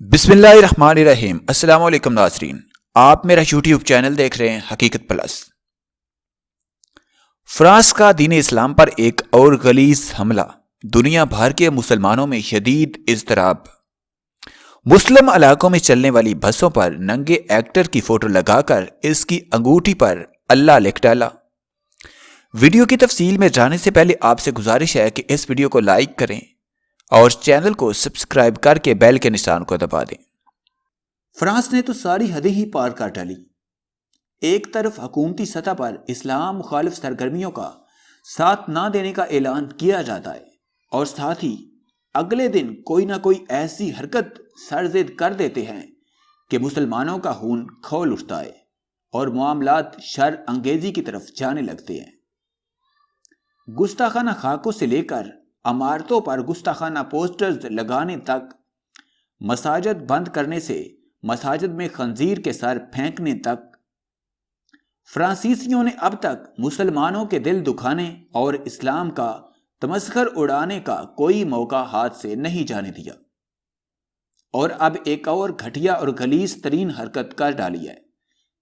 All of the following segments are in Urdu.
بسم اللہ الرحمن الرحیم۔ السلام علیکم ناظرین، آپ میرا یوٹیوب چینل دیکھ رہے ہیں حقیقت پلس۔ فرانس کا دین اسلام پر ایک اور غلیظ حملہ، دنیا بھر کے مسلمانوں میں شدید اضطراب۔ مسلم علاقوں میں چلنے والی بسوں پر ننگے ایکٹر کی فوٹو لگا کر اس کی انگوٹھی پر اللہ لکھ ڈالا۔ ویڈیو کی تفصیل میں جانے سے پہلے آپ سے گزارش ہے کہ اس ویڈیو کو لائک کریں اور چینل کو سبسکرائب کر کے بیل کے نشان کو دبا دیں۔ فرانس نے تو ساری حدیں ہی پار کر ڈالی۔ ایک طرف حکومتی سطح پر اسلام مخالف سرگرمیوں کا ساتھ نہ دینے کا اعلان کیا جاتا ہے، اور ساتھ ہی اگلے دن کوئی نہ کوئی ایسی حرکت سرزد کر دیتے ہیں کہ مسلمانوں کا خون کھول اٹھتا ہے اور معاملات شر انگیزی کی طرف جانے لگتے ہیں۔ گستاخانہ خاکوں سے لے کر عمارتوں پر گستاخانہ پوسٹرز لگانے تک، مساجد بند کرنے سے مساجد میں خنزیر کے سر پھینکنے تک، فرانسیسیوں نے اب تک مسلمانوں کے دل دکھانے اور اسلام کا تمسخر اڑانے کا کوئی موقع ہاتھ سے نہیں جانے دیا، اور اب ایک اور گھٹیا اور غلیظ ترین حرکت کر ڈالی ہے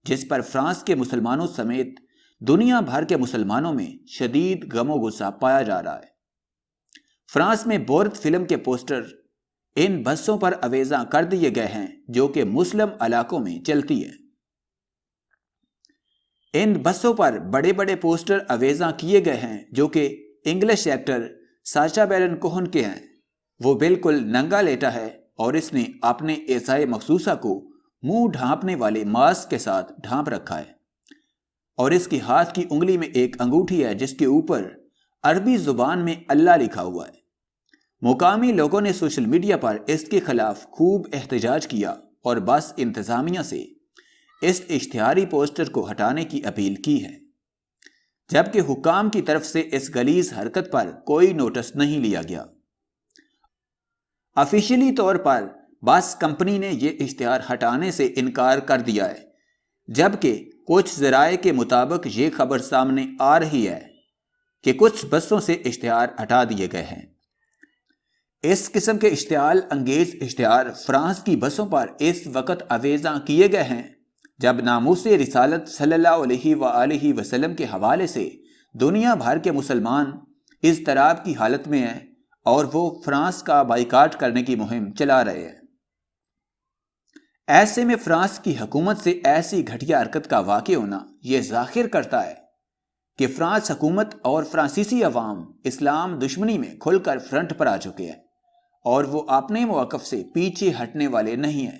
جس پر فرانس کے مسلمانوں سمیت دنیا بھر کے مسلمانوں میں شدید غم و غصہ پایا جا رہا ہے۔ فرانس میں بورت فلم کے پوسٹر ان بسوں پر آویزاں کر دیے گئے ہیں جو کہ مسلم علاقوں میں چلتی ہیں۔ ان بسوں پر بڑے بڑے پوسٹر آویزاں کیے گئے ہیں جو کہ انگلش ایکٹر ساشا بیرن کوہن کے ہیں۔ وہ بالکل ننگا لیٹا ہے اور اس نے اپنے اعضائے مخصوصہ کو منہ ڈھانپنے والے ماسک کے ساتھ ڈھانپ رکھا ہے، اور اس کی ہاتھ کی انگلی میں ایک انگوٹھی ہے جس کے اوپر عربی زبان میں اللہ لکھا ہوا ہے۔ مقامی لوگوں نے سوشل میڈیا پر اس کے خلاف خوب احتجاج کیا اور بس انتظامیہ سے اس اشتہاری پوسٹر کو ہٹانے کی اپیل کی ہے، جبکہ حکام کی طرف سے اس غلیظ حرکت پر کوئی نوٹس نہیں لیا گیا۔ آفیشیلی طور پر بس کمپنی نے یہ اشتہار ہٹانے سے انکار کر دیا ہے، جبکہ کچھ ذرائع کے مطابق یہ خبر سامنے آ رہی ہے کہ کچھ بسوں سے اشتہار ہٹا دیے گئے ہیں۔ اس قسم کے اشتعال انگیز اشتہار فرانس کی بسوں پر اس وقت آویزاں کیے گئے ہیں جب ناموس رسالت صلی اللہ علیہ وآلہ وسلم کے حوالے سے دنیا بھر کے مسلمان اضطراب کی حالت میں ہیں اور وہ فرانس کا بائیکاٹ کرنے کی مہم چلا رہے ہیں۔ ایسے میں فرانس کی حکومت سے ایسی گھٹیا حرکت کا واقع ہونا یہ ظاہر کرتا ہے کہ فرانس حکومت اور فرانسیسی عوام اسلام دشمنی میں کھل کر فرنٹ پر آ چکے ہیں، اور وہ اپنے موقف سے پیچھے ہٹنے والے نہیں ہیں۔